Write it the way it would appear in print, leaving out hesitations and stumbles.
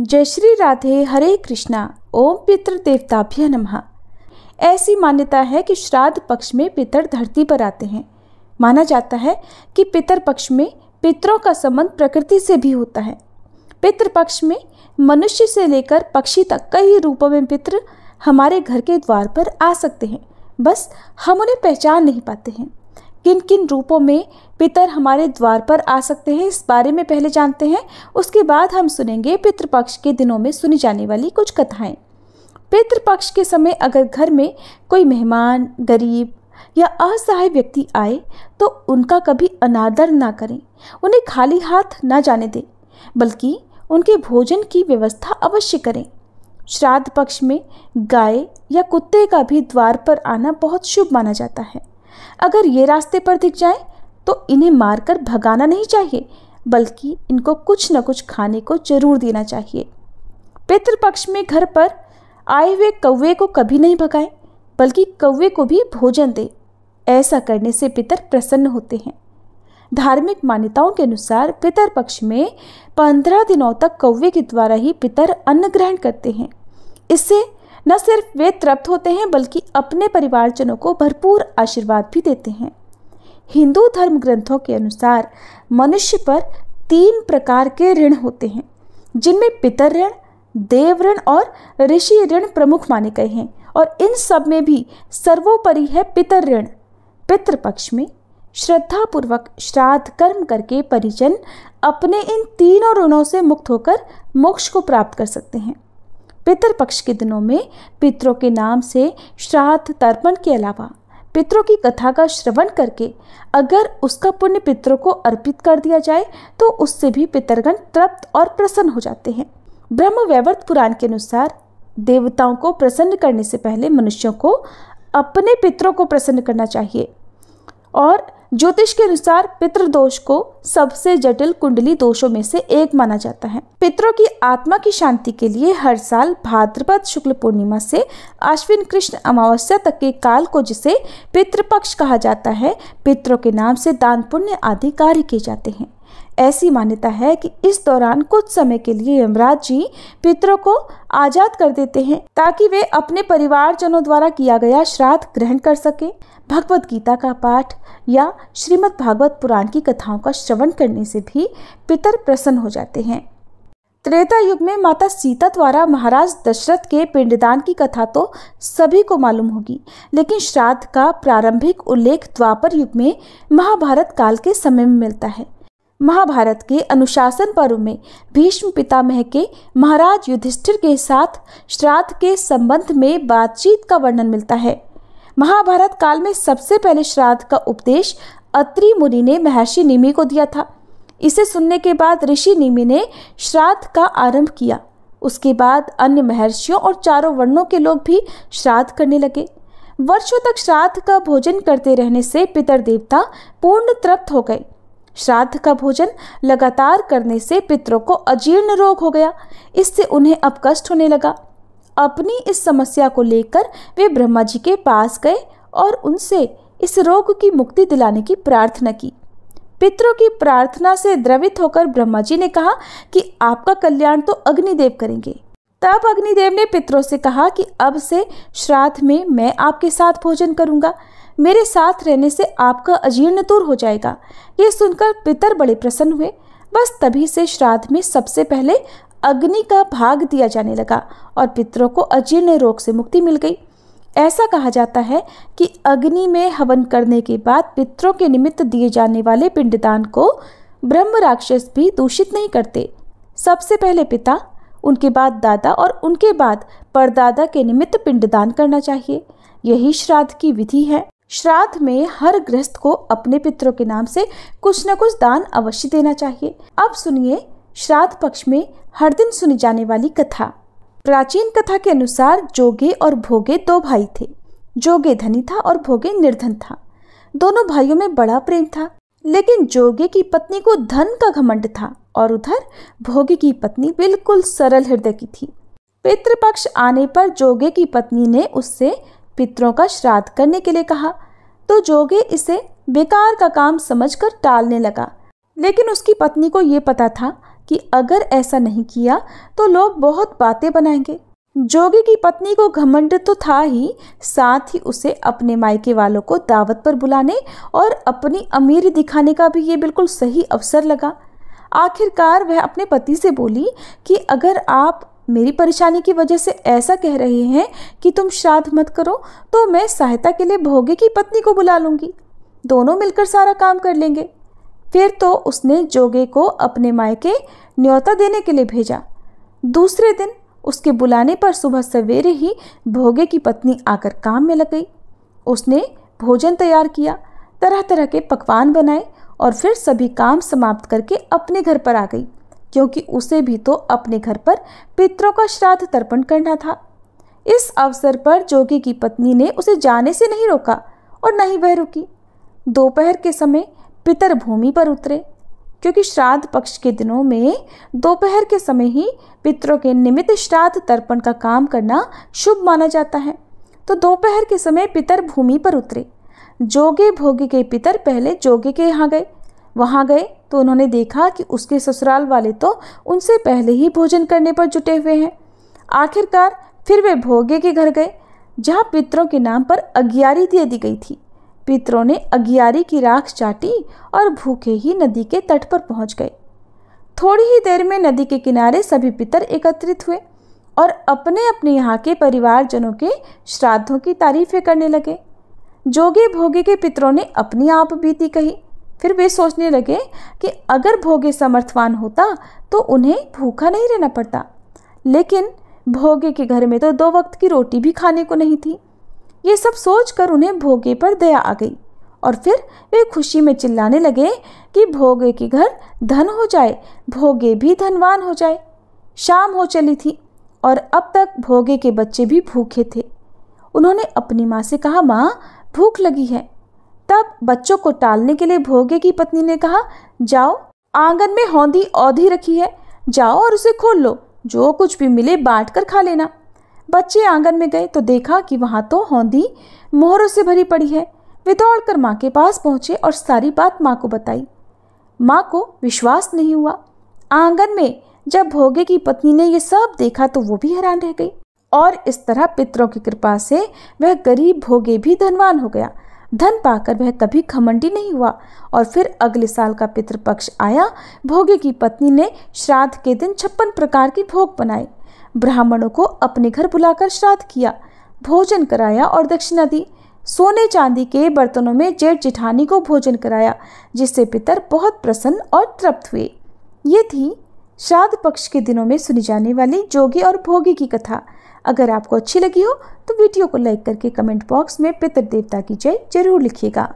जय श्री राधे, हरे कृष्णा, ओम पितृ देवताभ्य नमः। ऐसी मान्यता है कि श्राद्ध पक्ष में पितर धरती पर आते हैं। माना जाता है कि पितर पक्ष में पितरों का संबंध प्रकृति से भी होता है। पितृ पक्ष में मनुष्य से लेकर पक्षी तक कई रूपों में पितर हमारे घर के द्वार पर आ सकते हैं, बस हम उन्हें पहचान नहीं पाते हैं। किन किन रूपों में पितर हमारे द्वार पर आ सकते हैं, इस बारे में पहले जानते हैं। उसके बाद हम सुनेंगे पितृपक्ष के दिनों में सुनी जाने वाली कुछ कथाएं। पितृपक्ष के समय अगर घर में कोई मेहमान, गरीब या असहाय व्यक्ति आए तो उनका कभी अनादर ना करें, उन्हें खाली हाथ ना जाने दें, बल्कि उनके भोजन की व्यवस्था अवश्य करें। श्राद्ध पक्ष में गाय या कुत्ते का भी द्वार पर आना बहुत शुभ माना जाता है। अगर ये रास्ते पर दिख जाए तो इन्हें मारकर भगाना नहीं चाहिए, बल्कि इनको कुछ न कुछ खाने को जरूर देना चाहिए। पितृपक्ष में घर पर आए हुए कौवे को कभी नहीं भगाएं, बल्कि कौवे को भी भोजन दें। ऐसा करने से पितर प्रसन्न होते हैं। धार्मिक मान्यताओं के अनुसार पितर पक्ष में 15 दिनों तक कौवे के द्वारा ही पितर अन्न ग्रहण करते हैं। इससे न सिर्फ वे तृप्त होते हैं, बल्कि अपने परिवारजनों को भरपूर आशीर्वाद भी देते हैं। हिंदू धर्म ग्रंथों के अनुसार मनुष्य पर 3 प्रकार के ऋण होते हैं, जिनमें पितर ऋण, देव ऋण और ऋषि ऋण प्रमुख माने गए हैं, और इन सब में भी सर्वोपरि है पितर ऋण। पितृपक्ष में श्रद्धापूर्वक श्राद्ध कर्म करके परिजन अपने इन तीनों ऋणों से मुक्त होकर मोक्ष को प्राप्त कर सकते हैं। पितृपक्ष के दिनों में पितरों के नाम से श्राद्ध तर्पण के अलावा पितरों की कथा का श्रवण करके अगर उसका पुण्य पितरों को अर्पित कर दिया जाए तो उससे भी पितरगण तृप्त और प्रसन्न हो जाते हैं। ब्रह्म वैवर्त पुराण के अनुसार देवताओं को प्रसन्न करने से पहले मनुष्यों को अपने पितरों को प्रसन्न करना चाहिए, और ज्योतिष के अनुसार पितृदोष को सबसे जटिल कुंडली दोषों में से एक माना जाता है। पितरों की आत्मा की शांति के लिए हर साल भाद्रपद शुक्ल पूर्णिमा से आश्विन कृष्ण अमावस्या तक के काल को, जिसे पितृपक्ष कहा जाता है, पितरों के नाम से दान पुण्य आदि कार्य किए जाते हैं। ऐसी मान्यता है कि इस दौरान कुछ समय के लिए यमराज जी पितरों को आजाद कर देते हैं, ताकि वे अपने परिवारजनों द्वारा किया गया श्राद्ध ग्रहण कर सके। भगवत गीता का पाठ या श्रीमद् भागवत पुराण की कथाओं का श्रवण करने से भी पितर प्रसन्न हो जाते हैं। त्रेता युग में माता सीता द्वारा महाराज दशरथ के पिंडदान की कथा तो सभी को मालूम होगी, लेकिन श्राद्ध का प्रारंभिक उल्लेख द्वापर युग में महाभारत काल के समय में मिलता है। महाभारत के अनुशासन पर्व में भीष्म पितामह के महाराज युधिष्ठिर के साथ श्राद्ध के संबंध में बातचीत का वर्णन मिलता है। महाभारत काल में सबसे पहले श्राद्ध का उपदेश अत्रि मुनि ने महर्षि निमि को दिया था। इसे सुनने के बाद ऋषि निमि ने श्राद्ध का आरंभ किया। उसके बाद अन्य महर्षियों और चारों वर्णों के लोग भी श्राद्ध करने लगे। वर्षों तक श्राद्ध का भोजन करते रहने से पितर देवता पूर्ण तृप्त हो गए। श्राद्ध का भोजन लगातार करने से पितरों को अजीर्ण रोग हो गया। इससे उन्हें अब कष्ट होने लगा। अपनी इस समस्या को लेकर वे ब्रह्मा जी के पास गए और उनसे इस रोग की मुक्ति दिलाने की प्रार्थना की। पितरों की प्रार्थना से द्रवित होकर ब्रह्मा जी ने कहा कि आपका कल्याण तो अग्निदेव करेंगे। तब अग्निदेव ने पितरों से कहा कि अब से श्राद्ध में मैं आपके साथ भोजन करूंगा, मेरे साथ रहने से आपका अजीर्ण दूर हो जाएगा। ये सुनकर पितर बड़े प्रसन्न हुए। बस तभी से श्राद्ध में सबसे पहले अग्नि का भाग दिया जाने लगा और पितरों को अजीर्ण रोग से मुक्ति मिल गई। ऐसा कहा जाता है कि अग्नि में हवन करने के बाद पितरों के निमित्त दिए जाने वाले पिंडदान को ब्रह्म राक्षस भी दूषित नहीं करते। सबसे पहले पिता, उनके बाद दादा और उनके बाद परदादा के निमित्त पिंडदान करना चाहिए। यही श्राद्ध की विधि है। श्राद्ध में हर गृहस्थ को अपने पितरों के नाम से कुछ न कुछ दान अवश्य देना चाहिए। अब सुनिए श्राद्ध पक्ष में हर दिन सुनी जाने वाली कथा। प्राचीन कथा के अनुसार जोगे और भोगे 2 भाई थे। जोगे धनी था और भोगे निर्धन था। दोनों भाइयों में बड़ा प्रेम था, लेकिन जोगे की पत्नी को धन का घमंड था और उधर भोगे की पत्नी बिल्कुल सरल हृदय की थी। पितृपक्ष आने पर जोगे की पत्नी ने उससे पितरों का श्राद्ध करने के लिए कहा, तो जोगे इसे बेकार का काम समझकर टालने लगा। लेकिन उसकी पत्नी को ये पता था कि अगर ऐसा नहीं किया तो लोग बहुत बातें बनाएंगे। जोगी की पत्नी को घमंड तो था ही, साथ ही उसे अपने मायके वालों को दावत पर बुलाने और अपनी अमीरी दिखाने का भी ये बिल्कुल सही अवसर लगा। आखिरकार वह अपने पति से बोली कि अगर आप मेरी परेशानी की वजह से ऐसा कह रहे हैं कि तुम श्राद्ध मत करो, तो मैं सहायता के लिए भोगे की पत्नी को बुला लूंगी, दोनों मिलकर सारा काम कर लेंगे। फिर तो उसने जोगे को अपने मायके न्योता देने के लिए भेजा। दूसरे दिन उसके बुलाने पर सुबह सवेरे ही भोगे की पत्नी आकर काम में लग गई। उसने भोजन तैयार किया, तरह तरह के पकवान बनाए और फिर सभी काम समाप्त करके अपने घर पर आ गई, क्योंकि उसे भी तो अपने घर पर पितरों का श्राद्ध तर्पण करना था। इस अवसर पर जोगी की पत्नी ने उसे जाने से नहीं रोका और न ही वह रुकी। दोपहर के समय पितर भूमि पर उतरे, क्योंकि श्राद्ध पक्ष के दिनों में दोपहर के समय ही पितरों के निमित्त श्राद्ध तर्पण का काम करना शुभ माना जाता है। तो दोपहर के समय पितर भूमि पर उतरे। जोगे भोगे के पितर पहले जोगे के यहाँ गए। वहाँ गए तो उन्होंने देखा कि उसके ससुराल वाले तो उनसे पहले ही भोजन करने पर जुटे हुए हैं। आखिरकार फिर वे भोगे के घर गए, जहाँ पितरों के नाम पर अगियारी दे दी गई थी। पितरों ने अगियारी की राख चाटी और भूखे ही नदी के तट पर पहुंच गए। थोड़ी ही देर में नदी के किनारे सभी पितर एकत्रित हुए और अपने अपने यहाँ के परिवारजनों के श्राद्धों की तारीफें करने लगे। जोगे भोगे के पितरों ने अपनी आप बीती कही। फिर वे सोचने लगे कि अगर भोगे समर्थवान होता तो उन्हें भूखा नहीं रहना पड़ता, लेकिन भोगे के घर में तो 2 वक्त की रोटी भी खाने को नहीं थी। ये सब सोचकर उन्हें भोगे पर दया आ गई और फिर वे खुशी में चिल्लाने लगे कि भोगे के घर धन हो जाए, भोगे भी धनवान हो जाए। शाम हो चली थी और अब तक भोगे के बच्चे भी भूखे थे। उन्होंने अपनी माँ से कहा, माँ भूख लगी है। तब बच्चों को टालने के लिए भोगे की पत्नी ने कहा, जाओ, आंगन में हौंदी औधी रखी है, जाओ और उसे खोल लो, जो कुछ भी मिले बांट कर खा लेना। बच्चे आंगन में गए तो देखा कि वहाँ तो हौंदी मोहरों से भरी पड़ी है। वे दौड़कर माँ के पास पहुँचे और सारी बात माँ को बताई। माँ को विश्वास नहीं हुआ। आंगन में जब भोगे की पत्नी ने ये सब देखा तो वो भी हैरान रह गई। और इस तरह पितरों की कृपा से वह गरीब भोगे भी धनवान हो गया। धन पाकर वह कभी घमंडी नहीं हुआ। और फिर अगले साल का पितृपक्ष आया। भोगे की पत्नी ने श्राद्ध के दिन 56 प्रकार के भोग बनाए। ब्राह्मणों को अपने घर बुलाकर श्राद्ध किया, भोजन कराया और दक्षिणा दी। सोने चांदी के बर्तनों में जेठ जेठानी को भोजन कराया, जिससे पितर बहुत प्रसन्न और तृप्त हुए। ये थी श्राद्ध पक्ष के दिनों में सुनी जाने वाली जोगी और भोगी की कथा। अगर आपको अच्छी लगी हो तो वीडियो को लाइक करके कमेंट बॉक्स में पितृ देवता की जय जरूर लिखिएगा।